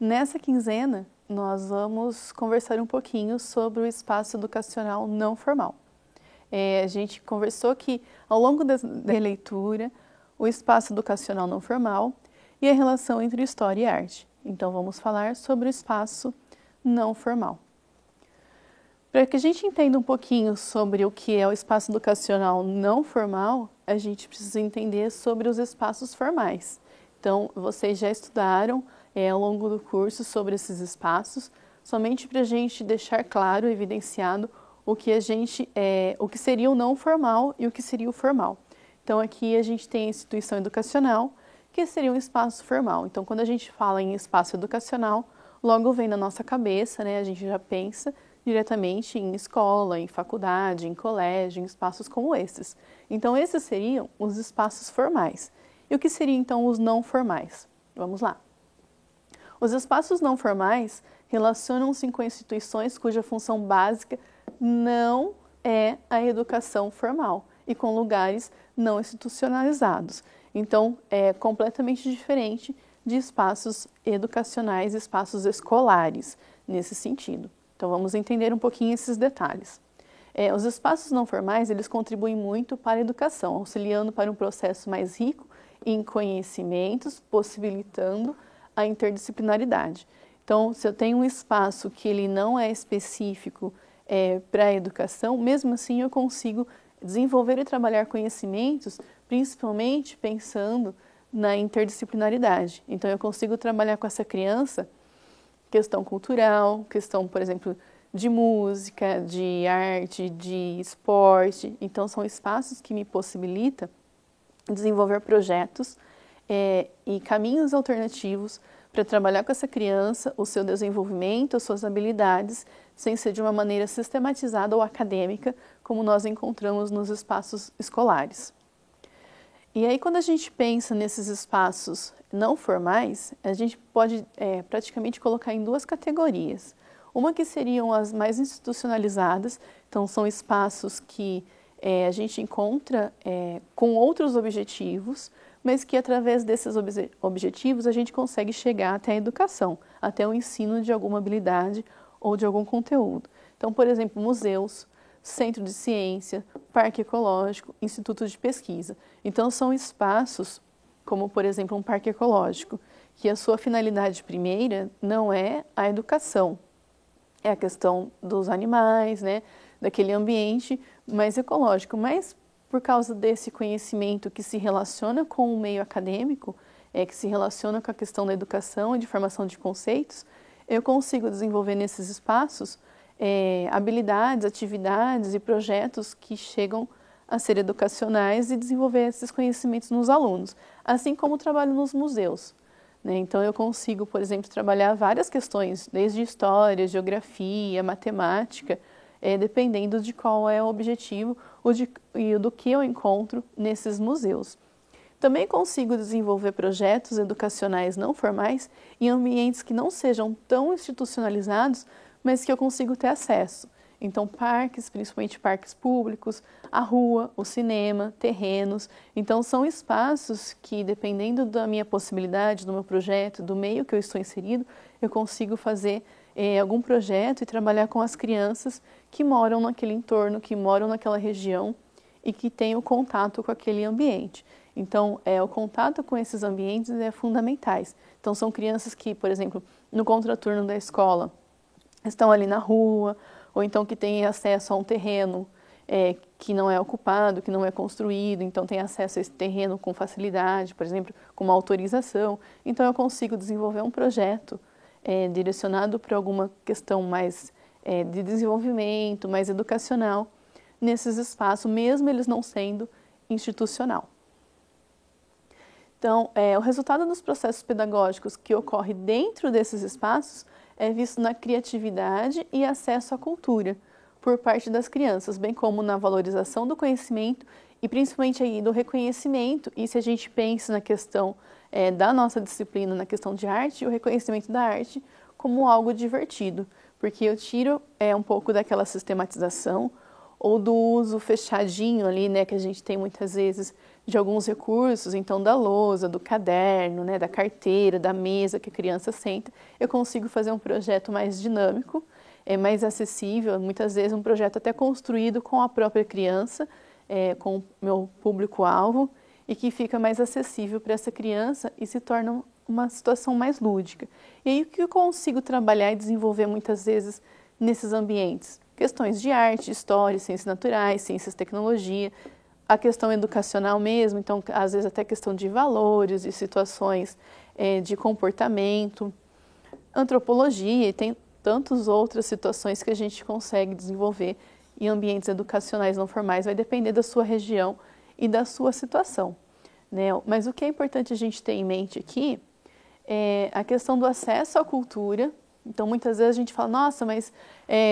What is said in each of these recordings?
Nessa quinzena, nós vamos conversar um pouquinho sobre o espaço educacional não formal. A gente conversou que, ao longo da leitura, o espaço educacional não formal e a relação entre história e arte. Então, vamos falar sobre o espaço não formal. Para que a gente entenda um pouquinho sobre o que é o espaço educacional não formal, a gente precisa entender sobre os espaços formais. Então, vocês já estudaram ao longo do curso sobre esses espaços, somente para a gente deixar claro, evidenciado, o que seria o não formal e o que seria o formal. Então, aqui a gente tem a instituição educacional, que seria um espaço formal. Então, quando a gente fala em espaço educacional, logo vem na nossa cabeça, né? A gente já pensa diretamente em escola, em faculdade, em colégio, em espaços como esses. Então, esses seriam os espaços formais. E o que seriam, então, os não formais? Vamos lá. Os espaços não formais relacionam-se com instituições cuja função básica não é a educação formal e com lugares não institucionalizados. Então, é completamente diferente de espaços educacionais, espaços escolares, nesse sentido. Então, vamos entender um pouquinho esses detalhes. Os espaços não formais, eles contribuem muito para a educação, auxiliando para um processo mais rico em conhecimentos, possibilitando a interdisciplinaridade. Então, se eu tenho um espaço que ele não é específico para a educação, mesmo assim eu consigo desenvolver e trabalhar conhecimentos, principalmente pensando na interdisciplinaridade. Então, eu consigo trabalhar com essa criança questão cultural, questão, por exemplo, de música, de arte, de esporte. Então, são espaços que me possibilitam desenvolver projetos e caminhos alternativos para trabalhar com essa criança, o seu desenvolvimento, as suas habilidades, sem ser de uma maneira sistematizada ou acadêmica, como nós encontramos nos espaços escolares. E aí, quando a gente pensa nesses espaços não formais, a gente pode praticamente colocar em duas categorias. Uma que seriam as mais institucionalizadas, então são espaços que a gente encontra com outros objetivos, mas que através desses objetivos a gente consegue chegar até a educação, até o ensino de alguma habilidade ou de algum conteúdo. Então, por exemplo, museus, centro de ciência, parque ecológico, instituto de pesquisa. Então, são espaços, como por exemplo um parque ecológico, que a sua finalidade primeira não é a educação, é a questão dos animais, né, daquele ambiente mais ecológico, mas por causa desse conhecimento que se relaciona com o meio acadêmico, que se relaciona com a questão da educação e de formação de conceitos, eu consigo desenvolver nesses espaços habilidades, atividades e projetos que chegam a ser educacionais e desenvolver esses conhecimentos nos alunos, assim como o trabalho nos museus. Né? Então, eu consigo, por exemplo, trabalhar várias questões, desde história, geografia, matemática, dependendo de qual é o objetivo e do que eu encontro nesses museus. Também consigo desenvolver projetos educacionais não formais em ambientes que não sejam tão institucionalizados, mas que eu consigo ter acesso. Então, parques, principalmente parques públicos, a rua, o cinema, terrenos. Então, são espaços que, dependendo da minha possibilidade, do meu projeto, do meio que eu estou inserido, eu consigo fazer algum projeto e trabalhar com as crianças que moram naquele entorno, que moram naquela região e que têm o contato com aquele ambiente. Então, o contato com esses ambientes é fundamentais. Então, são crianças que, por exemplo, no contraturno da escola, estão ali na rua, ou então que têm acesso a um terreno que não é ocupado, que não é construído, então tem acesso a esse terreno com facilidade, por exemplo, com uma autorização. Então, eu consigo desenvolver um projeto direcionado para alguma questão mais de desenvolvimento, mais educacional, nesses espaços, mesmo eles não sendo institucional. Então, o resultado dos processos pedagógicos que ocorre dentro desses espaços é visto na criatividade e acesso à cultura por parte das crianças, bem como na valorização do conhecimento e principalmente aí do reconhecimento. E se a gente pensa na questão da nossa disciplina, na questão de arte, o reconhecimento da arte como algo divertido, porque eu tiro um pouco daquela sistematização ou do uso fechadinho ali, né, que a gente tem muitas vezes de alguns recursos, então da lousa, do caderno, né, da carteira, da mesa que a criança senta, eu consigo fazer um projeto mais dinâmico, mais acessível, muitas vezes um projeto até construído com a própria criança, com o meu público-alvo, e que fica mais acessível para essa criança e se torna uma situação mais lúdica. E aí o que eu consigo trabalhar e desenvolver muitas vezes nesses ambientes? Questões de arte, história, ciências naturais, ciências, tecnologia, a questão educacional mesmo, então às vezes até questão de valores, de situações de comportamento, antropologia, e tem tantas outras situações que a gente consegue desenvolver em ambientes educacionais não formais, vai depender da sua região e da sua situação, né? Mas o que é importante a gente ter em mente aqui é a questão do acesso à cultura. Então, muitas vezes a gente fala, nossa, mas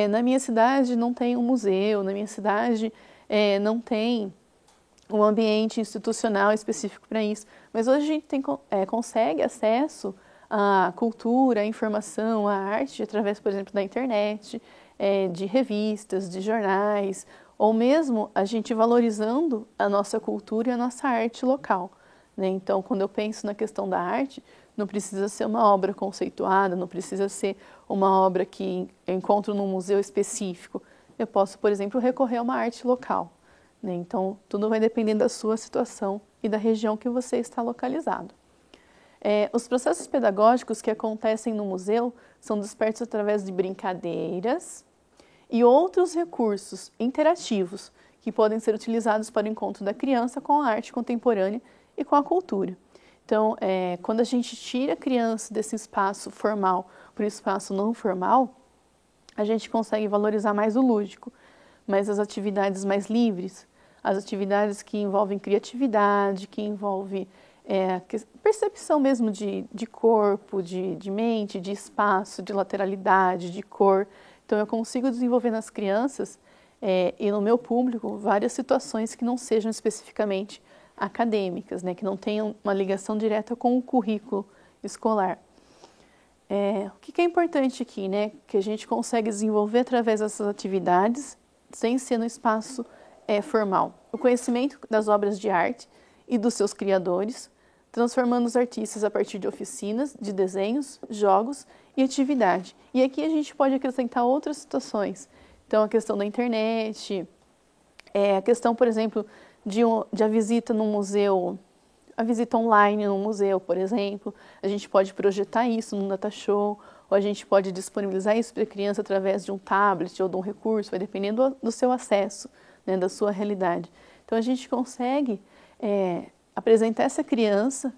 na minha cidade não tem um museu, na minha cidade não tem um ambiente institucional específico para isso. Mas hoje a gente consegue acesso à cultura, à informação, à arte, através, por exemplo, da internet, de revistas, de jornais, ou mesmo a gente valorizando a nossa cultura e a nossa arte local, né? Então, quando eu penso na questão da arte, não precisa ser uma obra conceituada, não precisa ser uma obra que eu encontro num museu específico. Eu posso, por exemplo, recorrer a uma arte local, né? Então, tudo vai depender da sua situação e da região que você está localizado. Os processos pedagógicos que acontecem no museu são despertos através de brincadeiras e outros recursos interativos que podem ser utilizados para o encontro da criança com a arte contemporânea e com a cultura. Então, quando a gente tira a criança desse espaço formal para o espaço não formal, a gente consegue valorizar mais o lúdico, mas as atividades mais livres, as atividades que envolvem criatividade, que envolvem percepção mesmo de corpo, de mente, de espaço, de lateralidade, de cor. Então, eu consigo desenvolver nas crianças e no meu público várias situações que não sejam especificamente acadêmicas, né, que não tenham uma ligação direta com o currículo escolar. O que é importante aqui, né, que a gente consegue desenvolver através dessas atividades, sem ser no espaço formal. O conhecimento das obras de arte e dos seus criadores, transformando os artistas a partir de oficinas, de desenhos, jogos e atividade. E aqui a gente pode acrescentar outras situações. Então, a questão da internet, a questão, por exemplo, de a visita num museu, a visita online num museu, por exemplo. A gente pode projetar isso num data show, ou a gente pode disponibilizar isso para a criança através de um tablet ou de um recurso, vai dependendo do seu acesso, né, da sua realidade. Então, a gente consegue apresentar essa criança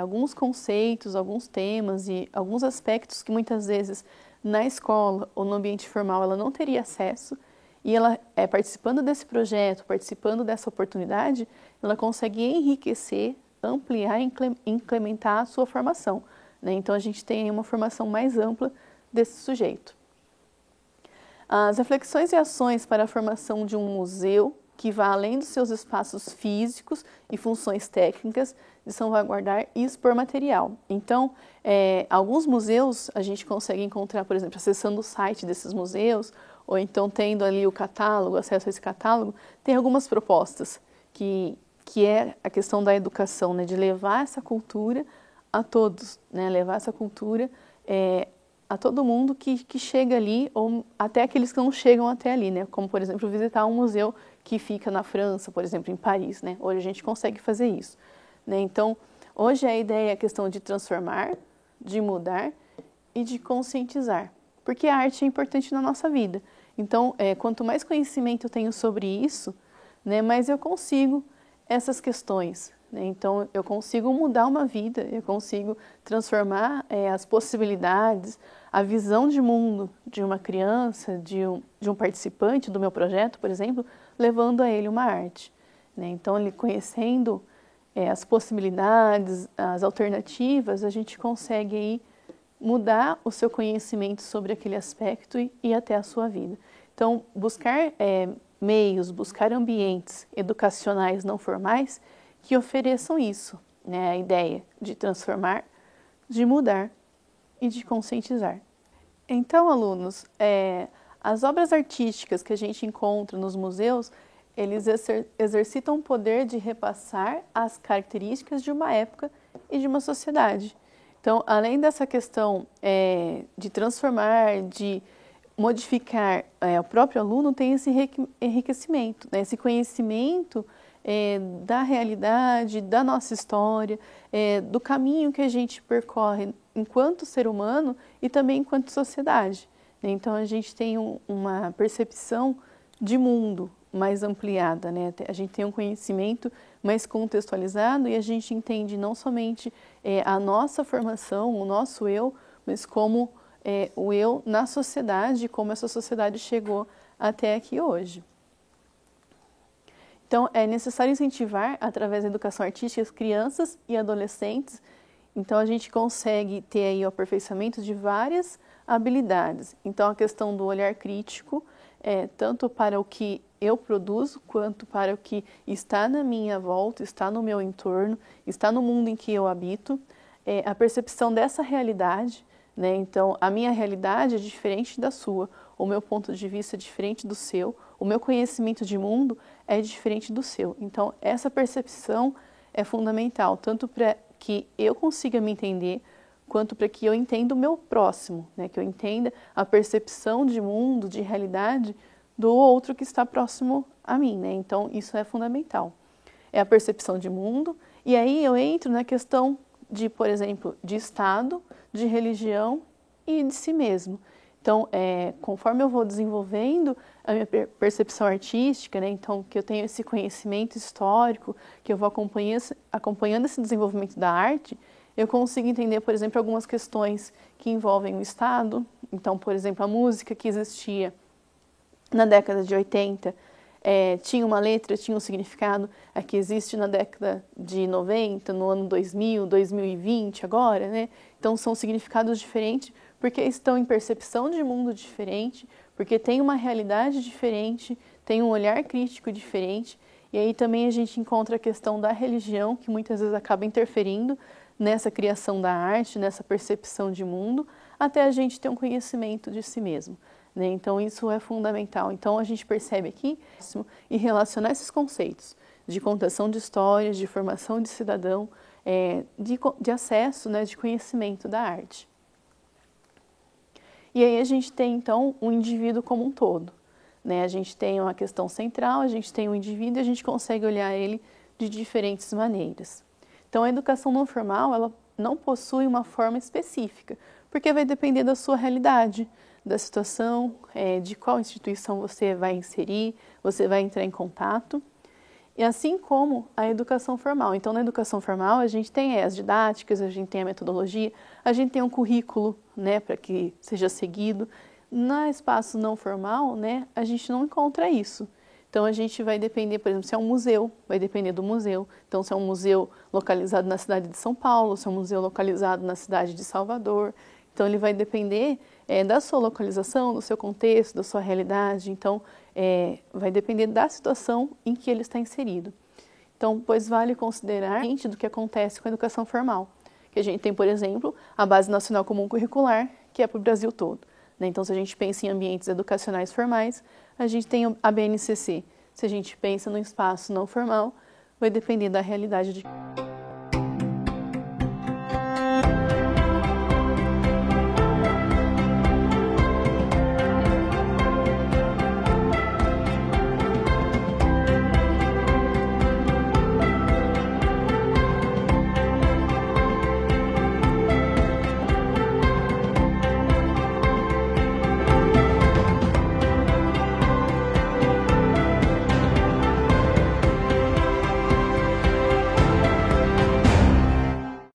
alguns conceitos, alguns temas e alguns aspectos que muitas vezes na escola ou no ambiente formal ela não teria acesso, e ela, participando desse projeto, participando dessa oportunidade, ela consegue enriquecer, ampliar e incrementar a sua formação, né? Então, a gente tem uma formação mais ampla desse sujeito. As reflexões e ações para a formação de um museu que vá além dos seus espaços físicos e funções técnicas de salvaguardar e expor material. Então, alguns museus a gente consegue encontrar, por exemplo, acessando o site desses museus, ou então tendo ali o catálogo, acesso a esse catálogo, tem algumas propostas, que é a questão da educação, né, de levar essa cultura a todos, né, levar essa cultura a todo mundo que chega ali, ou até aqueles que não chegam até ali, né, como, por exemplo, visitar um museu que fica na França, por exemplo, em Paris, né, hoje a gente consegue fazer isso, né. Então, hoje a ideia é a questão de transformar, de mudar e de conscientizar, porque a arte é importante na nossa vida. Então, quanto mais conhecimento eu tenho sobre isso, né, mais eu consigo essas questões, né? Então, eu consigo mudar uma vida, eu consigo transformar as possibilidades, a visão de mundo de uma criança, de um participante do meu projeto, por exemplo, levando a ele uma arte, né? Então, ele conhecendo as possibilidades, as alternativas, a gente consegue aí mudar o seu conhecimento sobre aquele aspecto e até a sua vida. Então, buscar meios, buscar ambientes educacionais não formais que ofereçam isso, né? A ideia de transformar, de mudar e de conscientizar. Então, alunos, as obras artísticas que a gente encontra nos museus, eles exercitam o poder de repassar as características de uma época e de uma sociedade. Então, além dessa questão de transformar, de modificar, o próprio aluno tem esse enriquecimento, né? Esse conhecimento da realidade, da nossa história, do caminho que a gente percorre enquanto ser humano e também enquanto sociedade. Então, a gente tem uma percepção de mundo mais ampliada, né? A gente tem um conhecimento mais contextualizado e a gente entende não somente a nossa formação, o nosso eu, mas como o eu na sociedade, como essa sociedade chegou até aqui hoje. Então, é necessário incentivar, através da educação artística, as crianças e adolescentes. Então, a gente consegue ter aí o aperfeiçoamento de várias habilidades. Então, a questão do olhar crítico, tanto para o que eu produzo, quanto para o que está na minha volta, está no meu entorno, está no mundo em que eu habito, a percepção dessa realidade, né? Então, a minha realidade é diferente da sua, o meu ponto de vista é diferente do seu, o meu conhecimento de mundo é diferente do seu. Então, essa percepção é fundamental, tanto para que eu consiga me entender, quanto para que eu entenda o meu próximo, né? Que eu entenda a percepção de mundo, de realidade do outro que está próximo a mim, né? Então, isso é fundamental. É a percepção de mundo, e aí eu entro na questão de, por exemplo, de Estado, de religião e de si mesmo. Então, conforme eu vou desenvolvendo a minha percepção artística, né? Então, que eu tenho esse conhecimento histórico, que eu vou acompanhando esse desenvolvimento da arte, eu consigo entender, por exemplo, algumas questões que envolvem o Estado. Então, por exemplo, a música que existia na década de 80 tinha uma letra, tinha um significado, a que existe na década de 90, no ano 2000, 2020 agora, né? Então, são significados diferentes porque estão em percepção de mundo diferente, porque tem uma realidade diferente, tem um olhar crítico diferente, e aí também a gente encontra a questão da religião, que muitas vezes acaba interferindo nessa criação da arte, nessa percepção de mundo, até a gente ter um conhecimento de si mesmo, né? Então, isso é fundamental. Então, a gente percebe aqui e relacionar esses conceitos de contação de histórias, de formação de cidadão, de acesso, né, de conhecimento da arte. E aí a gente tem, então, o indivíduo como um todo, né? A gente tem uma questão central, a gente tem o indivíduo e a gente consegue olhar ele de diferentes maneiras. Então, a educação não formal, ela não possui uma forma específica, porque vai depender da sua realidade, da situação, de qual instituição você vai inserir, você vai entrar em contato. E assim como a educação formal. Então, na educação formal, a gente tem as didáticas, a gente tem a metodologia, a gente tem um currículo, né, para que seja seguido. No espaço não formal, né, a gente não encontra isso. Então, a gente vai depender, por exemplo, se é um museu, vai depender do museu. Então, se é um museu localizado na cidade de São Paulo, se é um museu localizado na cidade de Salvador. Então, ele vai depender da sua localização, do seu contexto, da sua realidade. Então, vai depender da situação em que ele está inserido. Então, pois vale considerar do que acontece com a educação formal. Que a gente tem, por exemplo, a Base Nacional Comum Curricular, que é para o Brasil todo, né? Então, se a gente pensa em ambientes educacionais formais, a gente tem a BNCC. Se a gente pensa no espaço não formal, vai depender da realidade de